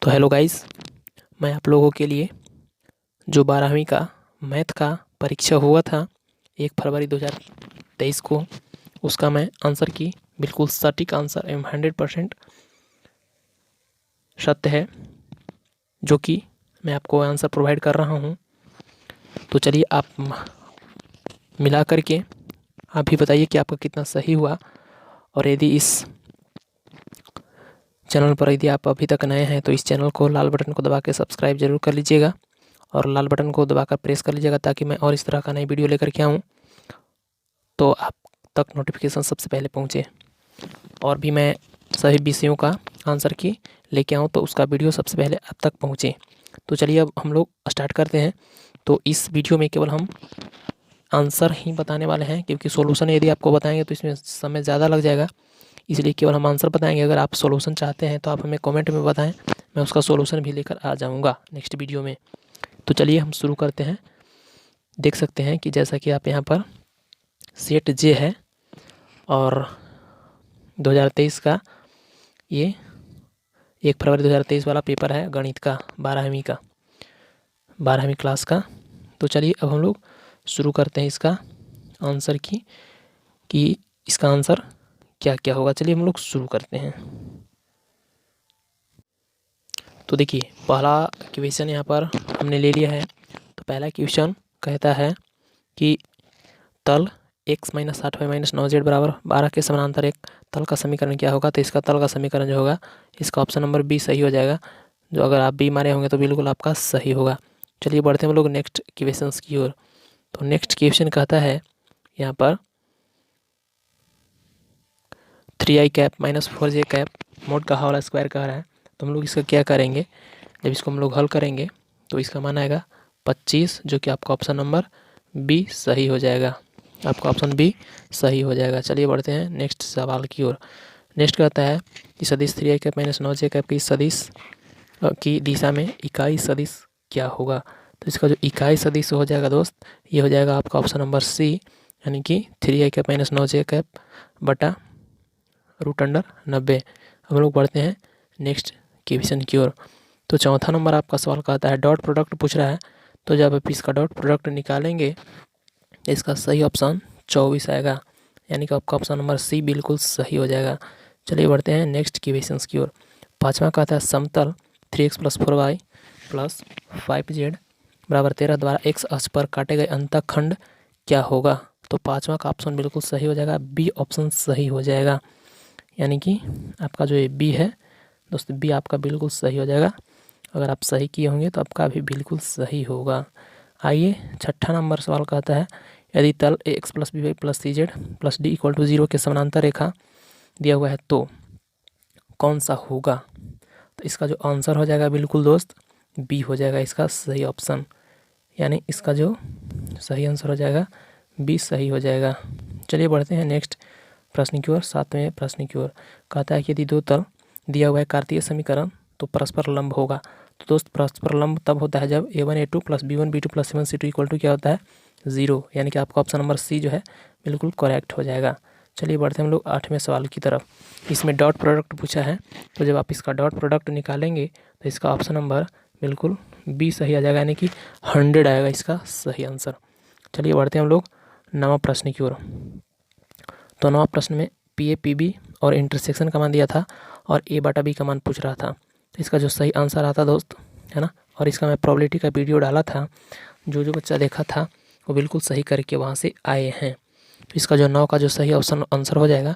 तो hello guys, मैं आप लोगों के लिए जो 12वीं का मैथ का परीक्षा हुआ था 1 फरवरी 2023 को, उसका मैं आंसर की बिल्कुल सटीक आंसर एवं 100% सत्य है जो कि मैं आपको आंसर प्रोवाइड कर रहा हूँ। तो चलिए आप मिला करके आप भी बताइए कि आपका कितना सही हुआ। और यदि इस चैनल पर यदि आप अभी तक नए हैं तो इस चैनल को लाल बटन को दबा के सब्सक्राइब जरूर कर लीजिएगा और लाल बटन को दबाकर प्रेस कर लीजिएगा ताकि मैं और इस तरह का नई वीडियो लेकर के आऊँ तो आप तक नोटिफिकेशन सबसे पहले पहुँचे। और भी मैं सभी विषयों का आंसर की लेके आऊँ तो उसका वीडियो सबसे पहले आप तक पहुँचे। तो चलिए अब हम लोग स्टार्ट करते हैं। तो इस वीडियो में केवल हम आंसर ही बताने वाले हैं, क्योंकि सॉल्यूशन यदि आपको बताएंगे तो इसमें समय ज़्यादा लग जाएगा, इसलिए केवल हम आंसर बताएंगे। अगर आप सॉल्यूशन चाहते हैं तो आप हमें कमेंट में बताएं, मैं उसका सॉल्यूशन भी लेकर आ जाऊंगा नेक्स्ट वीडियो में। तो चलिए हम शुरू करते हैं। देख सकते हैं कि जैसा कि आप यहाँ पर सेट जे है और 2023 का ये 1 फरवरी 2023 वाला पेपर है गणित का 12वीं क्लास का। तो चलिए अब हम लोग शुरू करते हैं इसका आंसर की कि इसका आंसर क्या क्या होगा। चलिए हम लोग शुरू करते हैं। तो देखिए पहला क्वेश्चन यहाँ पर हमने ले लिया है। तो पहला क्वेश्चन कहता है कि तल x - 8y - 9z बराबर 12 के समानांतर एक तल का समीकरण क्या होगा। तो इसका तल का समीकरण जो होगा, इसका ऑप्शन नंबर बी सही हो जाएगा। जो अगर आप बी मारे होंगे तो बिल्कुल आपका सही होगा। चलिए बढ़ते हैं हम लोग नेक्स्ट क्वेश्चन की ओर। तो नेक्स्ट क्वेश्चन कहता है यहाँ पर 3i cap - 4j cap mode का होल स्क्वायर कह रहा है। तो हम लोग इसका क्या करेंगे, जब इसको हम लोग हल करेंगे तो इसका मान आएगा 25, जो कि आपका ऑप्शन नंबर बी सही हो जाएगा। आपका ऑप्शन बी सही हो जाएगा। चलिए बढ़ते हैं नेक्स्ट सवाल की ओर। नेक्स्ट कहता है कि सदिश 3i कैप - 9j कैप की सदिश की दिशा में इकाई सदिश क्या होगा। तो इसका जो इकाई सदिश हो जाएगा दोस्त, ये हो जाएगा आपका ऑप्शन नंबर सी, यानी कि 3i कैप - 9j कैप बटा √90। हम लोग बढ़ते हैं नेक्स्ट क्वेश्चन की ओर। तो चौथा नंबर आपका सवाल कहता है डॉट प्रोडक्ट पूछ रहा है। तो जब आप इसका डॉट प्रोडक्ट निकालेंगे इसका सही ऑप्शन 24 आएगा, यानी कि आपका ऑप्शन नंबर सी बिल्कुल सही हो जाएगा। चलिए बढ़ते हैं नेक्स्ट क्वेश्चन की ओर। पाँचवा कहता है समतल 3x + 4y + 5z बराबर 13 द्वारा x अक्ष पर काटे गए अंतःखंड क्या होगा। तो पाँचवा का ऑप्शन बिल्कुल सही हो जाएगा, बी ऑप्शन सही हो जाएगा, यानी कि आपका जो ये बी है दोस्तों, बी आपका बिल्कुल सही हो जाएगा। अगर आप सही किए होंगे तो आपका भी बिल्कुल सही होगा। आइए छठा नंबर सवाल कहता है यदि तल x + by + cz + d = 0 के समानांतर रेखा दिया हुआ है तो कौन सा होगा। तो इसका जो आंसर हो जाएगा बिल्कुल दोस्त बी हो जाएगा इसका सही ऑप्शन, यानी इसका जो सही आंसर हो जाएगा बी सही हो जाएगा। चलिए बढ़ते हैं नेक्स्ट प्रश्न की ओर। सातवें प्रश्न की ओर कहता है कि यदि दो तल दिया हुआ है कार्तीय समीकरण तो परस्पर लंब होगा। तो दोस्त परस्पर लंब तब होता है जब a1 a2 + b1 b2 + c1 c2 = क्या होता है 0, यानी कि आपका ऑप्शन नंबर सी जो है बिल्कुल करेक्ट हो जाएगा। चलिए बढ़ते हैं हम लोग 8वें सवाल की तरफ। इसमें डॉट प्रोडक्ट पूछा है। तो जब आप इसका डॉट प्रोडक्ट निकालेंगे तो इसका ऑप्शन नंबर बिल्कुल बी सही आ जाएगा, यानी कि 100 आएगा इसका सही आंसर। चलिए बढ़ते हैं हम लोग 9वां प्रश्न की ओर। तो 9वां प्रश्न में पी ए पी बी और इंटरसेक्शन का मान दिया था और ए बटा बी का मान पूछ रहा था। तो इसका जो सही आंसर आता दोस्त है ना, और इसका मैं प्रोबेबिलिटी का वीडियो डाला था, जो जो बच्चा देखा था वो बिल्कुल सही करके वहाँ से आए हैं। तो इसका जो 9 का जो सही ऑप्शन आंसर हो जाएगा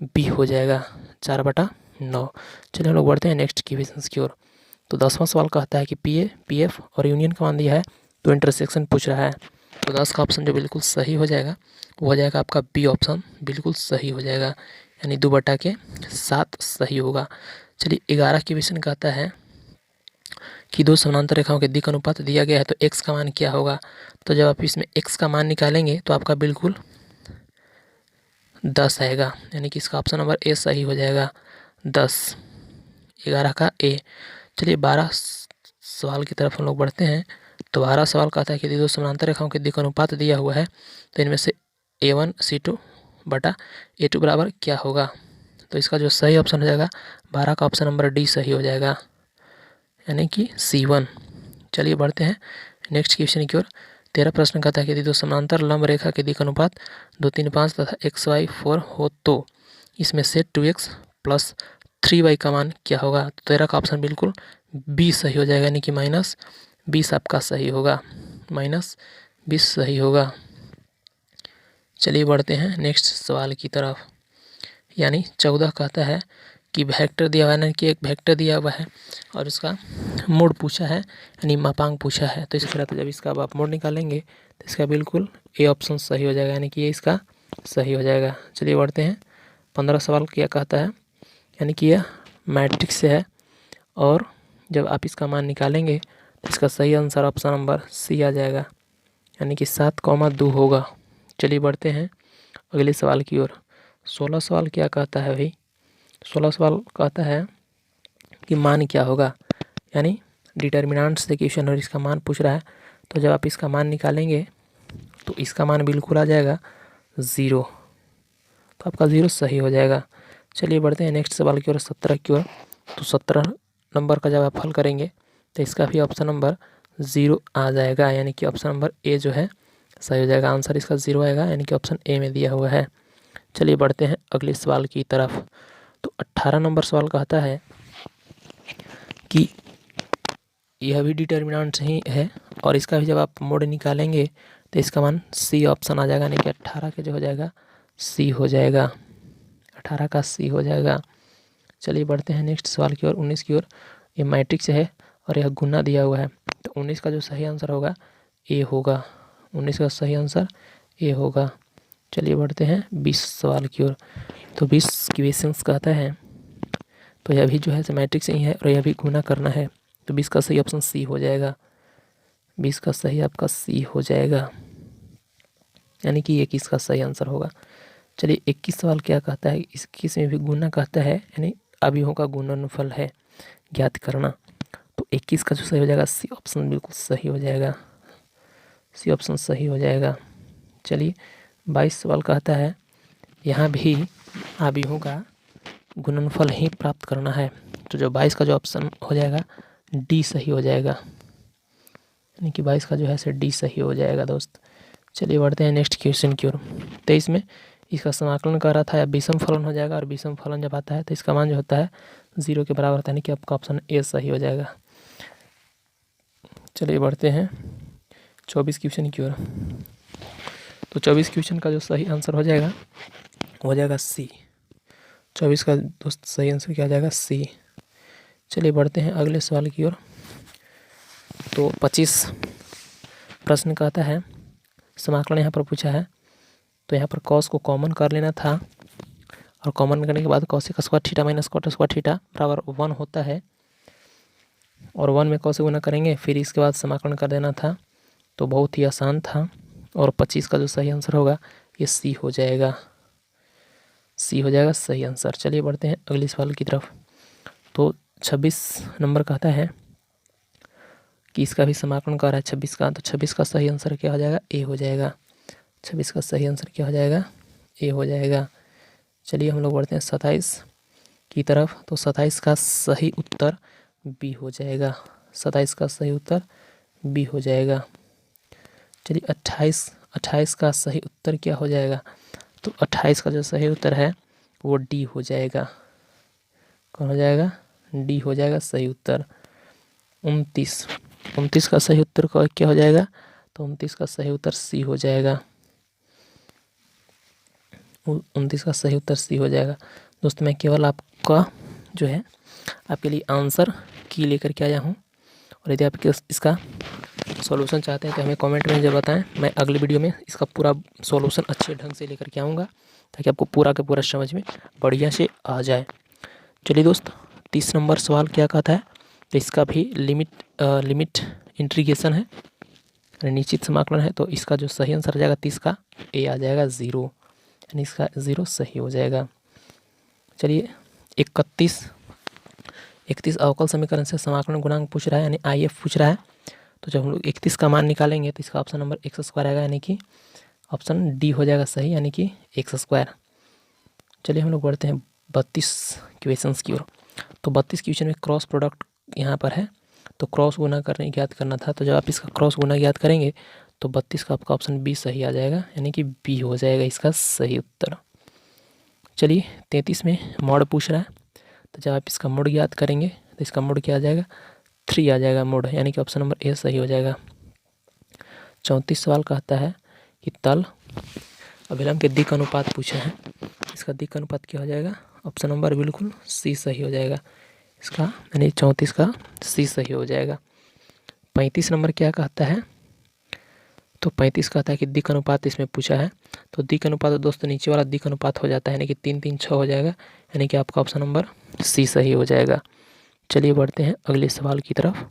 बी हो जाएगा 4/9। चलिए हम लोग बढ़ते हैं नेक्स्ट क्वेश्चन की ओर। तो 10वां सवाल कहता है कि पी ए पी एफ और यूनियन का मान दिया है तो इंटरसेक्शन पूछ रहा है। तो 10 का ऑप्शन जो बिल्कुल सही हो जाएगा वो हो जाएगा आपका बी ऑप्शन बिल्कुल सही हो जाएगा, यानी 2/7 सही होगा। चलिए 11 क्वेश्चन कहता है कि दो समानांतर रेखाओं के दिक् अनुपात दिया गया है तो x का मान क्या होगा। तो जब आप इसमें x का मान निकालेंगे तो आपका बिल्कुल 10 आएगा, यानी कि इसका ऑप्शन नंबर ए सही हो जाएगा 10, 11 का ए। चलिए 12 सवाल की तरफ हम लोग बढ़ते हैं। तो 12 सवाल कहता है कि यदि दो समानांतर रेखाओं के दिक् अनुपात दिया हुआ है तो इनमें से a1 c2 बटा a2 बराबर क्या होगा। तो इसका जो सही ऑप्शन हो जाएगा 12 का ऑप्शन नंबर डी सही हो जाएगा। यानी कि C1। चलिए बढ़ते हैं नेक्स्ट क्वेश्चन की ओर। 13 प्रश्न कहता है कि यदि दो समानांतर लंब रेखा के दिक् अनुपात 2, 3, 5 तथा XY4 हो तो इसमें से 2x प्लस 3y का मान क्या होगा। तो 13 का ऑप्शन बिल्कुल बी सही हो जाएगा, यानी कि -20 आपका सही होगा, -20 सही होगा। चलिए बढ़ते हैं नेक्स्ट सवाल की तरफ। यानी 14 कहता है कि वेक्टर दिया हुआ है, यानी कि एक वेक्टर दिया हुआ है और उसका मोड पूछा है, यानी मापांक पूछा है। तो इस तरह जब इसका आप मोड निकालेंगे तो इसका बिल्कुल ए ऑप्शन सही हो जाएगा, यानी कि ये इसका सही हो जाएगा। चलिए बढ़ते हैं 15 सवाल क्या कहता है, यानी कि यह मैट्रिक्स से है और जब आप इसका मान निकालेंगे तो इसका सही आंसर ऑप्शन नंबर सी आ जाएगा, यानी कि 7,2 होगा। चलिए बढ़ते हैं अगले सवाल की ओर। 16 सवाल क्या कहता है भाई। 16 सवाल कहता है कि मान क्या होगा, यानी डिटर्मिनेंट से क्वेश्चन और इसका मान पूछ रहा है। तो जब आप इसका मान निकालेंगे तो इसका मान बिल्कुल आ जाएगा 0, तो आपका 0 सही हो जाएगा। चलिए बढ़ते हैं नेक्स्ट सवाल की ओर, 17 की ओर। तो 17 नंबर का जब आप हल करेंगे तो इसका भी ऑप्शन नंबर 0 आ जाएगा, यानी कि ऑप्शन नंबर ए जो है सही हो जाएगा। आंसर इसका 0 आएगा, यानी कि ऑप्शन ए में दिया हुआ है। चलिए बढ़ते हैं अगले सवाल की तरफ। तो 18 नंबर सवाल कहता है कि यह भी डिटर्मिनेंट ही है और इसका भी जब आप मोड निकालेंगे तो इसका मान सी ऑप्शन आ जाएगा, यानी कि 18 के जो हो जाएगा सी हो जाएगा, 18 का सी हो जाएगा। चलिए बढ़ते हैं नेक्स्ट सवाल की ओर, 19 की ओर। ये मैट्रिक्स है और यह गुना दिया हुआ है, तो 19 का जो सही आंसर होगा ए होगा, 19 का सही आंसर ए होगा। चलिए बढ़ते हैं 20 सवाल की ओर। तो 20 क्वेश्चंस कहता है, तो यह भी जो है मैट्रिक्स ही है और यह भी गुना करना है, तो 20 का सही ऑप्शन सी हो जाएगा, 20 का सही आपका सी हो जाएगा, यानी कि 21 का सही आंसर होगा। चलिए 21 सवाल क्या कहता है, 21 में भी गुना कहता है, यानी अवयवों का गुणनफल है ज्ञात करना। तो 21 का जो सही हो जाएगा सी ऑप्शन बिल्कुल सही हो जाएगा, सी ऑप्शन सही हो जाएगा। चलिए 22 सवाल कहता है, यहाँ भी अवयवों का गुणनफल ही प्राप्त करना है। तो जो 22 का जो ऑप्शन हो जाएगा डी सही हो जाएगा, यानी कि 22 का जो है डी सही हो जाएगा दोस्त। चलिए बढ़ते हैं नेक्स्ट क्वेश्चन की ओर। 23 में इसका समाकलन कर रहा था या विषम फलन हो जाएगा, और विषम फलन जब आता है तो इसका मान जो होता है 0 के बराबर होता है, यानी कि आपका ऑप्शन ए सही हो जाएगा। चलिए बढ़ते हैं 24 क्वेश्चन की ओर। तो 24 क्वेश्चन का जो सही आंसर हो जाएगा सी। 24 का दोस्त सही आंसर क्या हो जाएगा सी। चलिए बढ़ते हैं अगले सवाल की ओर। तो 25 प्रश्न कहता है, समाकलन यहाँ पर पूछा है, तो यहाँ पर कॉस को कॉमन कर लेना था और कॉमन करने के बाद कॉस का square theta minus cot square theta बराबर 1 होता है, और 1 में कॉस से गुना करेंगे, फिर इसके बाद समाकलन कर देना था। तो बहुत ही आसान था और 25 का जो सही आंसर होगा ये सी हो जाएगा, सी हो जाएगा सही आंसर। चलिए बढ़ते हैं अगले सवाल की तरफ। तो 26 नंबर कहता है कि इसका भी समाकलन कर रहा है 26 का, तो 26 का सही आंसर क्या हो जाएगा ए हो जाएगा, 26 का सही आंसर क्या हो जाएगा ए हो जाएगा। चलिए हम लोग बढ़ते हैं 27 की तरफ। तो 27 का सही उत्तर बी हो जाएगा, 27 का सही उत्तर बी हो जाएगा। चलिए 28 का सही उत्तर क्या हो जाएगा। तो 28 का जो सही उत्तर है वो डी हो जाएगा, कौन हो जाएगा डी हो जाएगा सही उत्तर। 29 का सही उत्तर क्या हो जाएगा। तो 29 का सही उत्तर सी हो जाएगा, 29 का सही उत्तर सी हो जाएगा। दोस्तों मैं केवल आपका जो है आपके लिए आंसर की लेकर के आया हूँ, और यदि आप इसका सॉल्यूशन चाहते हैं तो हमें कमेंट में जब बताएं, मैं अगली वीडियो में इसका पूरा सॉल्यूशन अच्छे ढंग से लेकर के आऊँगा, ताकि आपको पूरा का पूरा समझ में बढ़िया से आ जाए। चलिए दोस्त 30 नंबर सवाल क्या कहता है, तो इसका भी लिमिट इंटीग्रेशन है, निश्चित समाकलन है, तो इसका जो सही आंसर आ जाएगा 30 का ए आ जाएगा 0, यानी इसका 0 सही हो जाएगा। चलिए 31 अवकल समीकरण से समाकलन गुणांक पूछ रहा है, यानी आई एफ पूछ रहा है। तो जब हम लोग 31 का मान निकालेंगे तो इसका ऑप्शन नंबर एक्स स्क्वायर आएगा, यानी कि ऑप्शन डी हो जाएगा सही, यानी कि एक्स स्क्वायर। चलिए हम लोग बढ़ते हैं 32 क्वेश्चन की ओर। तो 32 क्वेश्चन में क्रॉस प्रोडक्ट यहाँ पर है, तो क्रॉस गुना करने ज्ञात करना था। तो जब आप इसका क्रॉस गुना ज्ञात करेंगे तो 32 का आपका ऑप्शन बी सही आ जाएगा, यानी कि बी हो जाएगा इसका सही उत्तर। चलिए 33 में मोड पूछ रहा है, तो जब आप इसका मोड ज्ञात करेंगे तो इसका मोड क्या आ जाएगा, 3 आ जाएगा मोड, यानी कि ऑप्शन नंबर ए सही हो जाएगा। 34 सवाल कहता है कि तल अभिलंब के दिक् अनुपात पूछा है, इसका दिक् अनुपात क्या हो जाएगा, ऑप्शन नंबर बिल्कुल सी सही हो जाएगा इसका, यानी 34 का सी सही हो जाएगा। 35 नंबर क्या कहता है, तो 35 कहता है कि दिक् अनुपात इसमें पूछा है, तो दिक् अनुपात तो दोस्तों नीचे वाला दिक् अनुपात हो जाता है, यानी कि 3 3 6 हो जाएगा, यानी कि आपका ऑप्शन नंबर सी सही हो जाएगा। चलिए बढ़ते हैं अगले सवाल की तरफ।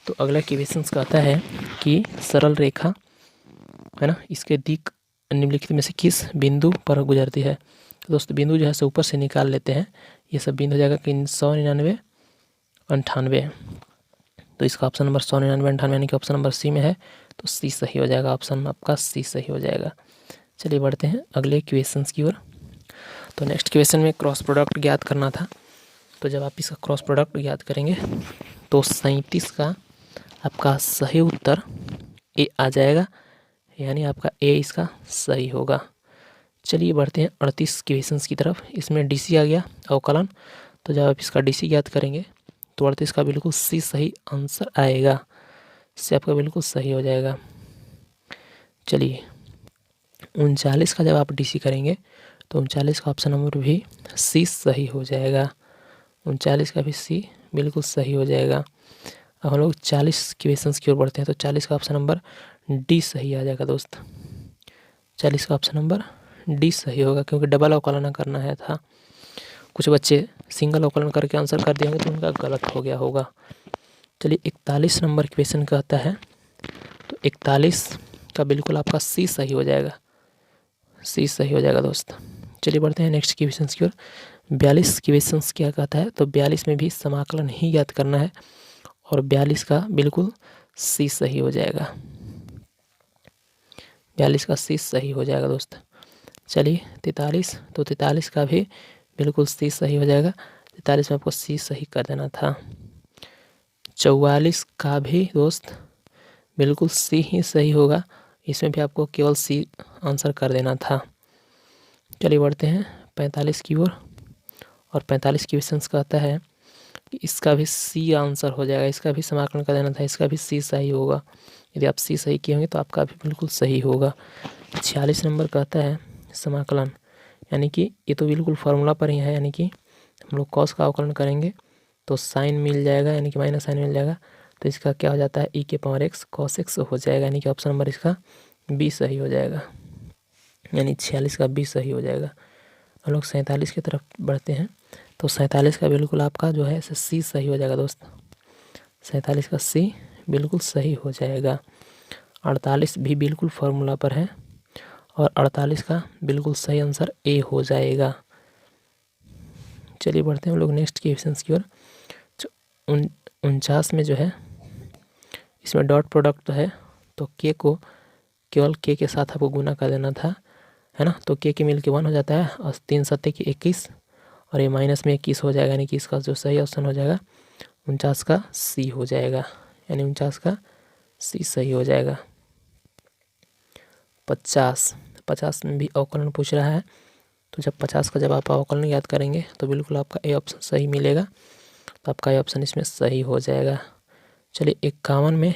तो अगला क्वेश्चन कहता है कि सरल रेखा है ना, इसके दिक् निम्नलिखित में से किस बिंदु पर गुजरती है। तो दोस्तों बिंदु जो है से ऊपर से निकाल लेते हैं, ये सब बिंदु हो जाएगा कि 199, 98, तो इसका ऑप्शन नंबर 199, 98 यानी कि ऑप्शन नंबर सी में है, तो सी सही हो जाएगा, ऑप्शन आपका सी सही हो जाएगा। चलिए बढ़ते हैं अगले क्वेश्चन की ओर। तो नेक्स्ट क्वेश्चन में क्रॉस प्रोडक्ट ज्ञात करना था, तो जब आप इसका क्रॉस प्रोडक्ट ज्ञात करेंगे तो 37 का आपका सही उत्तर ए आ जाएगा, यानी आपका ए इसका सही होगा। चलिए बढ़ते हैं 38 क्वेश्चंस की तरफ। इसमें डीसी आ गया अवकलन, तो जब आप इसका डीसी ज्ञात करेंगे तो 38 का बिल्कुल सी सही आंसर आएगा, इससे आपका बिल्कुल सही हो जाएगा। चलिए 39 का जब आप डीसी करेंगे तो 39 का ऑप्शन नंबर भी सी सही हो जाएगा, 39 का भी सी बिल्कुल सही हो जाएगा। अब हम लोग 40 क्वेश्चंस की ओर बढ़ते हैं, तो 40 का ऑप्शन नंबर डी सही आ जाएगा दोस्त, 40 का ऑप्शन नंबर डी सही होगा, क्योंकि डबल अवकलन करना है था। कुछ बच्चे सिंगल अवकलन करके आंसर कर दिए होंगे तो उनका गलत हो गया होगा। चलिए 41 नंबर क्वेश्चन कहता है, तो 41 का बिल्कुल आपका सी सही हो जाएगा, सी सही हो जाएगा दोस्त। चलिए बढ़ते हैं नेक्स्ट क्वेश्चन की ओर। 42 क्वेश्चन क्या कहता है, तो 42 में भी समाकलन ही याद करना है, और 42 का बिल्कुल सी सही हो जाएगा, 42 का सी सही हो जाएगा दोस्त। चलिए 43, तो 43 का भी बिल्कुल सी सही हो जाएगा, 43 में आपको सी सही कर देना था। 44 का भी दोस्त बिल्कुल सी ही सही होगा, इसमें भी आपको केवल सी आंसर कर देना था। चलिए बढ़ते हैं 45 की ओर, और 45 क्वेश्चन कहता है कि इसका भी सी आंसर हो जाएगा, इसका भी समाकलन कर देना था, इसका भी सी सही होगा। यदि आप सी सही किए होंगे तो आपका भी बिल्कुल सही होगा। 46 नंबर कहता है समाकलन, यानी कि ये तो बिल्कुल फार्मूला पर ही है, यानी कि हम लोग कॉस का अवकलन करेंगे तो साइन मिल जाएगा, यानी कि माइनस साइन मिल जाएगा, तो इसका क्या हो जाता है, ई के पावर एक्स कॉस एक्स हो जाएगा, यानी कि ऑप्शन नंबर इसका बी सही हो जाएगा, यानी 46 का बी सही हो जाएगा। हम लोग 47 की तरफ बढ़ते हैं, तो 47 का बिल्कुल आपका जो है सी सही हो जाएगा दोस्त, 47 का सी बिल्कुल सही हो जाएगा। 48 भी बिल्कुल फार्मूला पर है, और 48 का बिल्कुल सही आंसर ए हो जाएगा। चलिए बढ़ते हैं हम लोग नेक्स्ट क्वेश्चन की ओर। 49 में जो है इसमें डॉट प्रोडक्ट तो है, तो के को केवल के साथ आपको गुना कर देना था, है ना, तो के मिल के 1 हो जाता है, और 3 सत्ते की 21, और ये माइनस में 21 हो जाएगा, यानी कि इसका जो सही ऑप्शन हो जाएगा 49 का सी हो जाएगा, यानी 49 का सी सही हो जाएगा। 50 में भी अवकलन पूछ रहा है, तो जब 50 का जब आप अवकलन याद करेंगे तो बिल्कुल आपका ए ऑप्शन सही मिलेगा, तो आपका ए ऑप्शन इसमें सही हो जाएगा। चलिए 51 में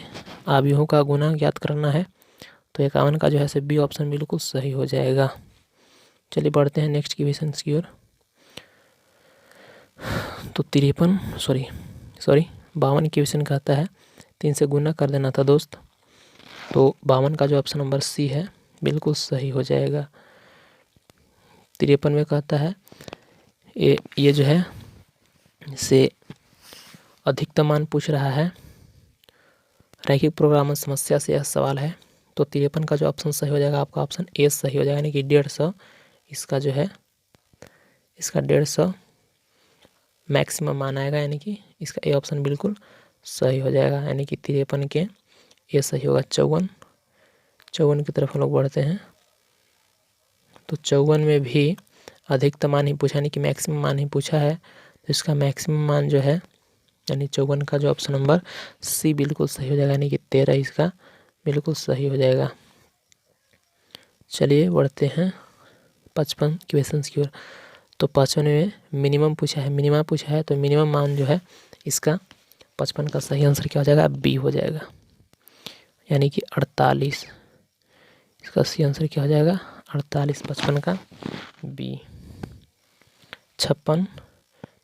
आव्यूहों का गुना याद करना है, तो 51 का जो है बी ऑप्शन बिल्कुल सही हो जाएगा। चलिए बढ़ते हैं नेक्स्ट क्वेश्चन की ओर। तो 52 क्वेश्चन कहता है 3 से गुना कर देना था दोस्त, तो 52 का जो ऑप्शन नंबर सी है बिल्कुल सही हो जाएगा। 53 में कहता है ये जो है से अधिकतम मान पूछ रहा है, रैखिक प्रोग्रामर समस्या से यह सवाल है, तो 53 का जो ऑप्शन सही हो जाएगा आपका ऑप्शन ए सही हो जाएगा, यानी कि 150 इसका जो है इसका 150 मैक्सिमम मान आएगा, यानी कि इसका ए ऑप्शन बिल्कुल सही हो जाएगा, यानी कि 53 के ए सही होगा। 54 की तरफ हम लोग बढ़ते हैं, तो 54 में भी अधिकतम मान ही पूछा, यानी कि मैक्सिमम मान ही पूछा है, तो इसका मैक्सिमम मान जो है यानी 54 का जो ऑप्शन नंबर सी बिल्कुल सही हो जाएगा, यानी कि 13 इसका बिल्कुल सही हो जाएगा। चलिए बढ़ते हैं 55 क्वेश्चंस की ओर। तो 55 में मिनिमम पूछा है, मिनिमा पूछा है, तो मिनिमम मान जो है इसका 55 का सही आंसर क्या हो जाएगा, बी हो जाएगा, यानी कि 48। इसका सही आंसर क्या हो जाएगा, 48, 55 का बी। 56,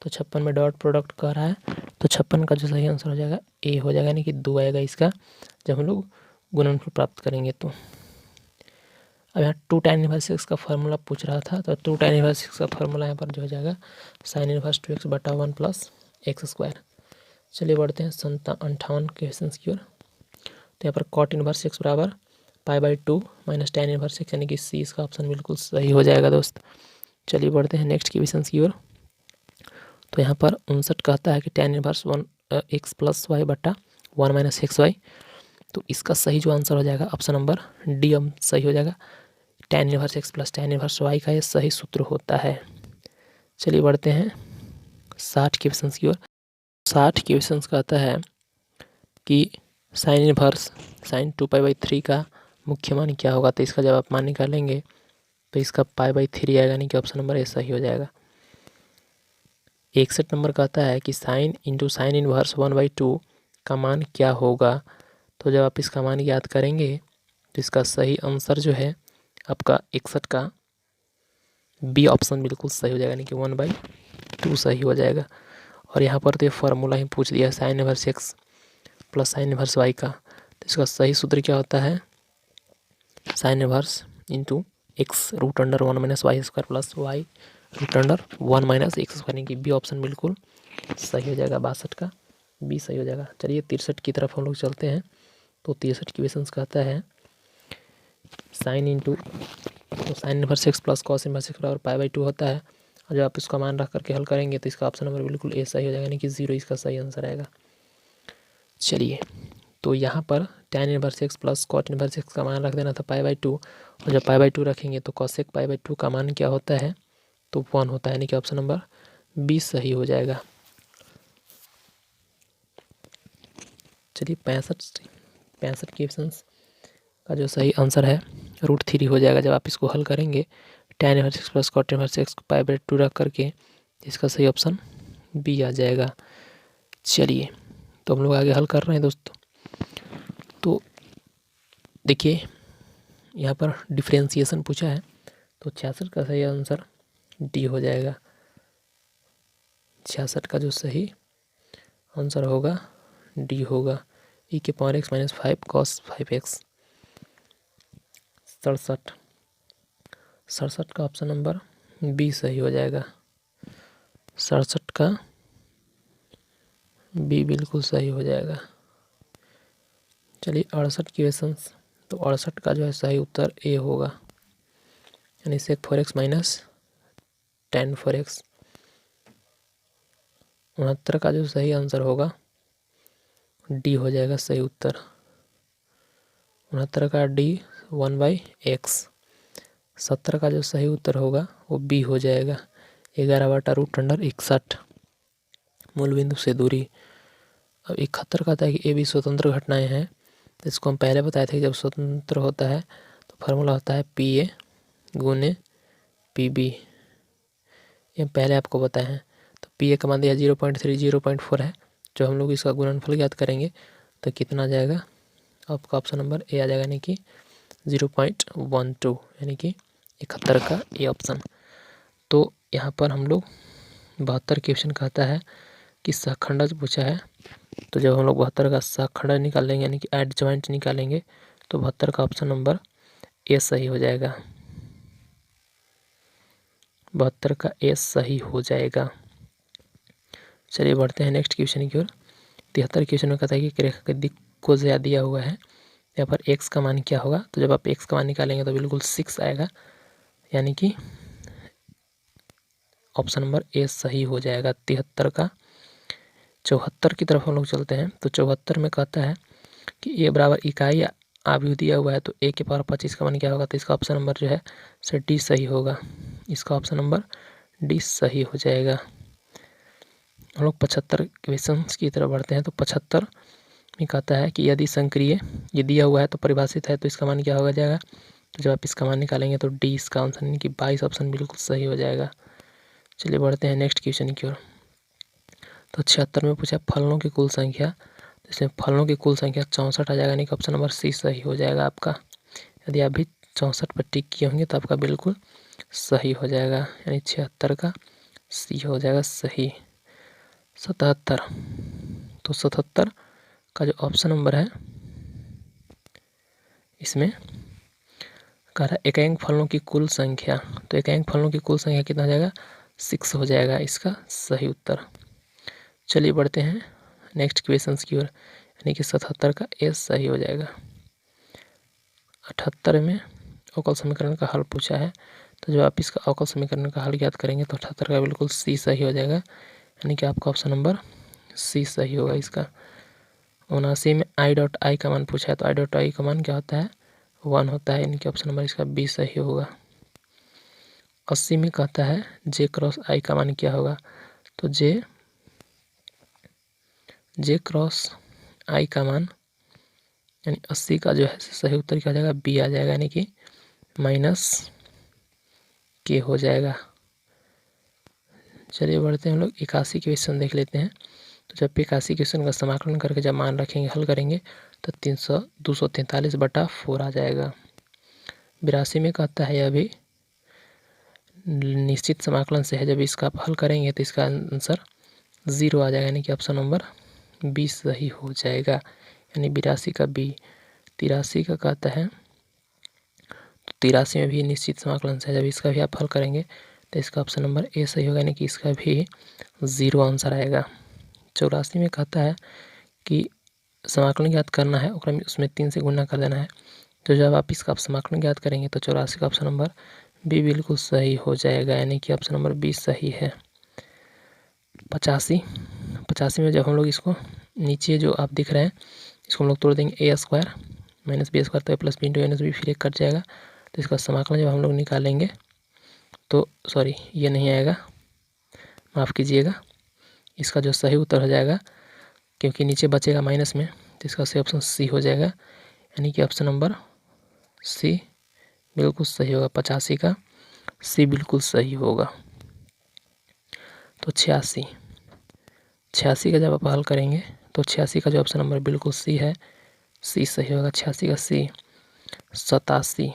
तो 56 में डॉट प्रोडक्ट कर रहा है, तो 56 का जो सही आंसर हो जाएगा ए हो जाएगा, यानी कि 2 आएगा इसका जब हम लोग गुणनफल प्राप्त करेंगे तो। अब यहाँ 2 tan इनवर्स x का फार्मूला पूछ रहा था, तो 2 tan इनवर्स x का फार्मूला यहाँ पर जो हो जाएगा sin इनवर्स 2x बटा 1 प्लस एक्स स्क्वायर। चलिए बढ़ते हैं 58 क्वेश्चन की ओर। तो यहाँ पर cot इनवर्स x बराबर π/2 माइनस tan इनवर्स x, यानी कि सी इसका ऑप्शन बिल्कुल सही हो जाएगा दोस्त। चलिए बढ़ते हैं नेक्स्ट क्वेश्चन की ओर। तो यहाँ पर 59 कहता है कि tan inverse 1x plus Y बटा 1 माइनस एक्स वाई। तो इसका सही जो आंसर हो जाएगा ऑप्शन नंबर डी सही हो जाएगा। tan inverse x plus tan inverse y का ये सही सूत्र होता है। चलिए बढ़ते हैं 60 क्वेश्चन की ओर। 60 क्वेश्चन कहता है कि साइन इनवर्स sin 2π/3 का मुख्य मान क्या होगा। तो इसका जब आप मान निकालेंगे तो इसका π/3 आएगा, यानी कि ऑप्शन नंबर ए सही हो जाएगा। 61 नंबर कहता है कि साइन इंटू साइन इनवर्स 1/2 का मान क्या होगा। तो जब आप इसका मान याद करेंगे तो इसका सही आंसर जो है आपका 61 का बी ऑप्शन बिल्कुल सही हो जाएगा, यानी कि 1/2 सही हो जाएगा। और यहाँ पर तो ये फार्मूला ही पूछ दिया है sine inverse X plus sine inverse Y का। तो इसका सही सूत्र क्या होता है, sine inverse into X root under 1 minus Y square plus Y root under 1 minus X square, यानी कि बी ऑप्शन बिल्कुल सही हो जाएगा। 62 का बी सही हो जाएगा। चलिए 63 की तरफ हम लोग चलते हैं। तो 63 क्वेश्चन कहता है साइन इंटू, तो sign inverse X plus cos inverse x बराबर π/2 होता है। और जब आप इसका मान रख करके हल करेंगे तो इसका ऑप्शन नंबर बिल्कुल ए सही हो जाएगा, यानी कि 0 इसका सही आंसर आएगा। चलिए तो यहाँ पर tan inverse X plus cot inverse X का मान रख देना था π/2, और जब π/2 रखेंगे तो कॉसेक π/2 का मान क्या होता है, तो 1 होता है, यानी कि ऑप्शन नंबर बी सही हो जाएगा। चलिए 65 क्वेश्चन का जो सही आंसर है √3 हो जाएगा जब आप इसको हल करेंगे। tan inverse X plus cot inverse X को π/2 रख करके इसका सही ऑप्शन बी आ जाएगा। चलिए तो हम लोग आगे हल कर रहे हैं दोस्तों। तो देखिए यहाँ पर डिफरेंशिएशन पूछा है, तो 66 का सही आंसर डी हो जाएगा। 66 का जो सही आंसर होगा डी होगा, e के power x minus 5 cos 5x। 67 का ऑप्शन नंबर बी सही हो जाएगा। 67 का बी बिल्कुल सही हो जाएगा। चलिए 68 क्वेश्चन। तो 68 का जो है सही उत्तर ए होगा, यानी sec 4x minus tan 4x। 69 का जो सही आंसर होगा डी हो जाएगा सही उत्तर। 69 का डी 1/x। 70 का जो सही उत्तर होगा वो बी हो जाएगा, 11/√61 मूल बिंदु से दूरी। अब 71 का था कि ए बी स्वतंत्र घटनाएं हैं, तो इसको हम पहले बताए थे कि जब स्वतंत्र होता है तो फार्मूला होता है पी ए गुने पी बी, ये पहले आपको बताए हैं। तो पी ए का मान दिया 0.3 0.4 है। जो हम लोग इसका गुणनफल ज्ञात करेंगे तो कितना आ जाएगा, आपका ऑप्शन नंबर ए आ जाएगा, यानी कि 0.12, यानी कि 71 का ए ऑप्शन। तो यहाँ पर हम लोग 72 क्वेश्चन कहता है कि सहखंड पूछा है। तो जब हम लोग 72 का सहखंड निकालेंगे, यानी कि एडजॉइंट निकालेंगे, तो 72 का ऑप्शन नंबर ए सही हो जाएगा। 72 का ए सही हो जाएगा। चलिए बढ़ते हैं नेक्स्ट क्वेश्चन की ओर। 73 क्वेश्चन में कहता है कि रेखा के दिक् को ज़्यादा दिया हुआ है, यहाँ पर x का मान क्या होगा। तो जब आप x का मान निकालेंगे तो बिल्कुल 6 आएगा, यानी कि ऑप्शन नंबर ए सही हो जाएगा। 73 का 74 की तरफ हम लोग चलते हैं। तो 74 में कहता है कि ए बराबर इकाई आव्यूह दिया हुआ है, तो ए के पावर 25 का मान क्या होगा। तो इसका ऑप्शन नंबर जो है से डी सही होगा, इसका ऑप्शन नंबर डी सही हो जाएगा। हम लोग 75 क्वेश्चंस की तरफ बढ़ते हैं। तो 75 में कहता है कि यदि संक्रिय ये दिया हुआ है तो परिभाषित है, तो इसका मान क्या होगा जाएगा। तो जब आप इसका मान निकालेंगे तो डी इसका आंसर, यानी कि 22 ऑप्शन बिल्कुल सही हो जाएगा। चलिए बढ़ते हैं नेक्स्ट क्वेश्चन की ओर। तो 76 में पूछा फलनों की कुल संख्या, तो इसमें फलनों की कुल संख्या 64 आ जाएगा, यानी कि ऑप्शन नंबर सी सही हो जाएगा आपका। यदि आप भी 64 पर टिक किए होंगे तो आपका बिल्कुल सही हो जाएगा, यानी 76 का सी हो जाएगा सही। 77, तो 77 का जो ऑप्शन नंबर है इसमें कह रहा है एकांक फलनों की कुल संख्या, तो एकांक फलनों की कुल संख्या कितना हो जाएगा 6 हो जाएगा इसका सही उत्तर। चलिए बढ़ते हैं नेक्स्ट क्वेश्चन की ओर, यानी कि 77 का ए सही हो जाएगा। 78 में अवकल समीकरण का हल पूछा है, तो जब आप इसका अवकल समीकरण का हल ज्ञात करेंगे तो 78 का बिल्कुल सी सही हो जाएगा, यानी कि आपका ऑप्शन नंबर सी सही होगा इसका। 79 में आई डॉट आई का मान पूछा है, तो आई डॉट आई का मान क्या होता है 1 होता है, यानी कि ऑप्शन नंबर इसका बी सही होगा। 80 में कहता है जे क्रॉस आई का मान क्या होगा, तो जे क्रॉस आई का मान यानी 80 का जो है सही उत्तर क्या हो जाएगा बी आ जाएगा, यानी कि माइनस के हो जाएगा। चलिए बढ़ते हैं हम लोग 81 क्वेश्चन देख लेते हैं। तो जब 81 क्वेश्चन का समाकलन करके जब मान रखेंगे हल करेंगे तो 243/4 आ जाएगा। 82 में कहता है यह भी निश्चित समाकलन से है, जब इसका आप हल करेंगे तो इसका आंसर 0 आ जाएगा, यानी कि ऑप्शन नंबर 20 सही हो जाएगा, यानी 82 का बी। 83 का कहता है, तो 83 में भी निश्चित समाकलन से है, जब इसका भी आप हल करेंगे तो इसका ऑप्शन नंबर ए सही होगा, यानी कि इसका भी 0 आंसर आएगा। 84 में कहता है कि समाकलन ज्ञात करना है और उसमें 3 से गुणा कर देना है, तो जब आप इसका समाकलन ज्ञात करेंगे तो 84 का ऑप्शन नंबर बी बिल्कुल सही हो जाएगा, यानी कि ऑप्शन नंबर 20 सही है। 85 में जब हम लोग इसको नीचे जो आप दिख रहे हैं इसको हम लोग तोड़ देंगे a² - b² तो a + b × -b फिर एक कट जाएगा, तो इसका समाकलन जब हम लोग निकालेंगे तो सॉरी ये नहीं आएगा, माफ़ कीजिएगा, इसका जो सही उत्तर हो जाएगा क्योंकि नीचे बचेगा माइनस में, तो इसका सही ऑप्शन सी हो जाएगा, यानी कि ऑप्शन नंबर सी बिल्कुल सही होगा। 85 का सी बिल्कुल सही होगा। तो 86 का जब आप हल करेंगे तो 86 का जो ऑप्शन नंबर बिल्कुल सी है, सी सही होगा। 86 का सी। 87,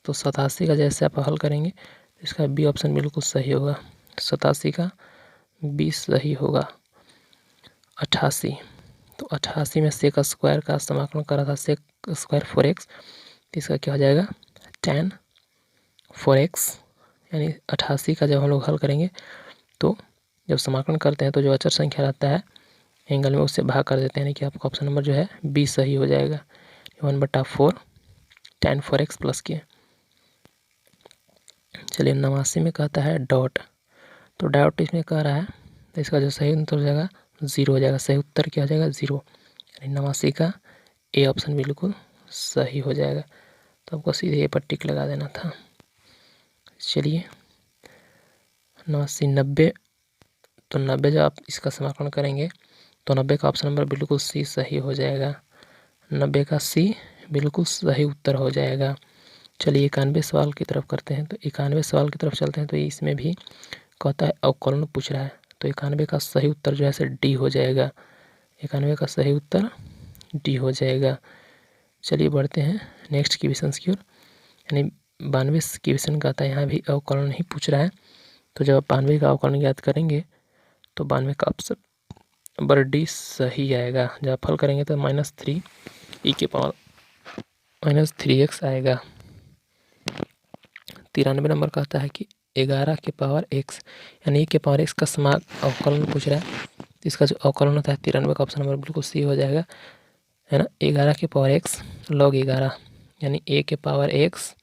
तो 87 का जैसे आप हल करेंगे तो इसका बी ऑप्शन बिल्कुल सही होगा, 87 का बी सही होगा। 88, तो 88 में सेक स्क्वायर का समाकलन करा था, सेक स्क्वायर 4x, तो इसका क्या हो जाएगा tan 4x, यानी 88 का जब हम लोग हल करेंगे तो जब समाकलन करते हैं तो जो अचर संख्या रहता है एंगल में उससे भाग कर देते हैं, यानी कि आपका ऑप्शन नंबर जो है बी सही हो जाएगा, 1/4 tan 4x प्लस के। चलिए 89 में कहता है डॉट, तो डॉट इसमें कह रहा है तो इसका जो सही उत्तर हो जाएगा 0 हो जाएगा, सही उत्तर क्या हो जाएगा 0, यानी 89 का ए ऑप्शन बिल्कुल सही हो जाएगा, तो आपको सीधे ए पर टिक लगा देना था। चलिए 89 90, तो 90 जब आप इसका समाकलन करेंगे तो 90 का ऑप्शन नंबर बिल्कुल सी सही हो जाएगा, 90 का सी बिल्कुल सही उत्तर हो जाएगा। चलिए 91 सवाल की तरफ करते हैं, तो 91 सवाल की तरफ चलते हैं। तो इसमें भी कहता है अवकलन पूछ रहा है, तो 91 का सही उत्तर जो है से डी हो जाएगा, 91 का सही उत्तर डी हो जाएगा। चलिए बढ़ते हैं नेक्स्ट क्वेश्चन की ओर, यानी 92 क्वेश्चन का आता है, यहाँ भी अवकलन ही पूछ रहा है, तो जब आप 92 का अवकलन याद करेंगे तो 92 का ऑप्शन नंबर डी सही आएगा। जब आप हल करेंगे तो -3 e के पावर -3x आएगा। 93 नंबर कहता है कि 11 के पावर x, यानी e के पावर x का अवकलन पूछ रहा है, तो इसका जो अवकलन होता है 93 का ऑप्शन नंबर बिल्कुल सी हो जाएगा, है ना। 11 के पावर x log 11, यानी a के power x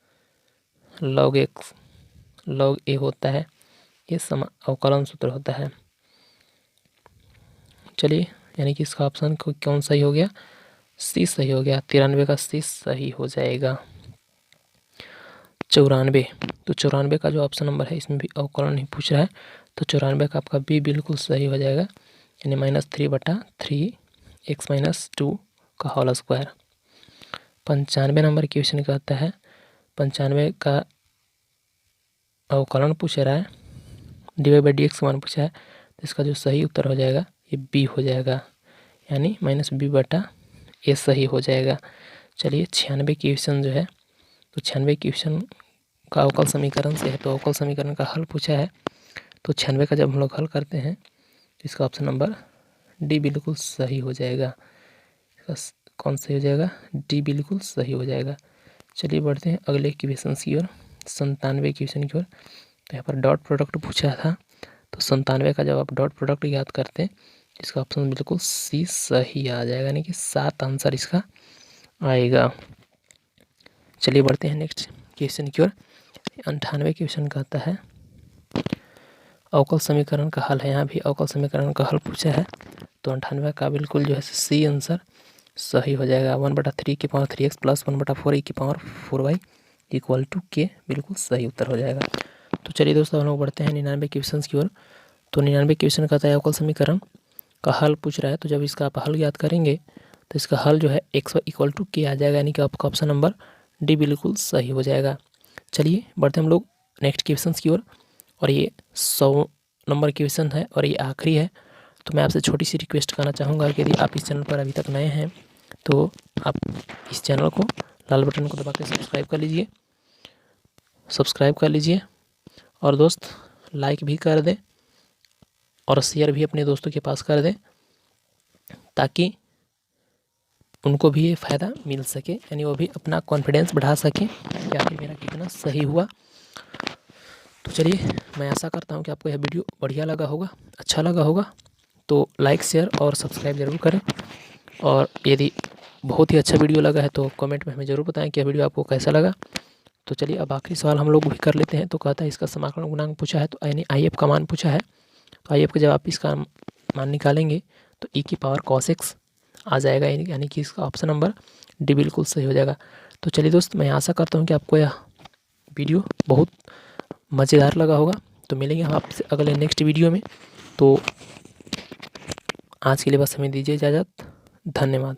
log x log a होता है, ये अवकलन सूत्र होता है। चलिए यानी कि इसका ऑप्शन कौन सही हो गया, सी सही हो गया, 93 का सी सही हो जाएगा। 94, तो 94 का जो ऑप्शन नंबर है इसमें भी अवकलन ही पूछ रहा है, तो 94 का आपका बी बिल्कुल सही हो जाएगा, यानी -3/3x-2 का होल स्क्वायर। 95 नंबर क्वेश्चन कहता है 95 का अवकलन पूछ रहा है, dy/dx का मान पूछा है, तो इसका जो सही उत्तर हो जाएगा ये बी हो जाएगा, यानी -b/a सही हो जाएगा। चलिए 96 क्वेश्चन जो है, तो 96 क्वेश्चन का अवकल समीकरण से है, तो अवकल समीकरण का हल पूछा है। तो 96 का जब हम लोग हल करते हैं तो इसका ऑप्शन नंबर डी बिल्कुल सही हो जाएगा। कौन सही हो जाएगा? डी बिल्कुल सही हो जाएगा। चलिए बढ़ते हैं अगले क्वेश्चन की ओर, 97 क्वेश्चन की ओर। तो यहाँ पर डॉट प्रोडक्ट पूछा था, तो 97 का जब आप डॉट प्रोडक्ट याद करते हैं इसका ऑप्शन बिल्कुल सी सही आ जाएगा, यानी कि 7 आंसर इसका आएगा। चलिए बढ़ते हैं नेक्स्ट क्वेश्चन की ओर। 98 क्वेश्चन कहता है अवकल समीकरण का हल है, यहाँ भी अवकल समीकरण का हल पूछा है, तो 98 का बिल्कुल जो है सी आंसर सही हो जाएगा। 1/3 प्लस 1/4 = k बिल्कुल सही उत्तर हो जाएगा। तो चलिए दोस्तों हम लोग बढ़ते हैं 99 क्वेश्चन की ओर। तो 99 क्वेश्चन कहता है अवकल समीकरण का हल पूछ रहा है, तो जब इसका आप हल याद करेंगे तो इसका हल जो है x = k आ जाएगा, यानी कि आपका ऑप्शन नंबर डी बिल्कुल सही हो जाएगा। चलिए बढ़ते हम लोग नेक्स्ट क्वेश्चन की ओर, और ये 100 नंबर क्वेश्चन है और ये आखिरी है। तो मैं आपसे छोटी सी रिक्वेस्ट करना चाहूँगा कि यदि आप इस चैनल पर अभी तक नए हैं तो आप इस चैनल को लाल बटन को दबा के सब्सक्राइब कर लीजिए और दोस्त लाइक भी कर दें और शेयर भी अपने दोस्तों के पास कर दें, ताकि उनको भी ये फ़ायदा मिल सके, यानी वो भी अपना कॉन्फिडेंस बढ़ा सकें कि आखिर मेरा कितना सही हुआ। तो चलिए मैं आशा करता हूँ कि आपको यह वीडियो बढ़िया लगा होगा, अच्छा लगा होगा। तो लाइक शेयर और सब्सक्राइब ज़रूर करें, और यदि बहुत ही अच्छा वीडियो लगा है तो कमेंट में हमें ज़रूर बताएं कि यह वीडियो आपको कैसा लगा। तो चलिए अब आखिरी सवाल हम लोग भी कर लेते हैं। तो कहता है इसका समाकलन गुणांक पूछा है, तो यानी IF का मान पूछा है, तो IF का जब आप इसका मान निकालेंगे तो e⁻cos x आ जाएगा, यानी कि इसका ऑप्शन नंबर डी बिल्कुल सही हो जाएगा। तो चलिए दोस्त मैं आशा करता हूँ कि आपको यह वीडियो बहुत मज़ेदार लगा होगा। तो मिलेंगे हम आपसे अगले नेक्स्ट वीडियो में। तो आज के लिए बस हमें दीजिए इजाज़त। धन्यवाद।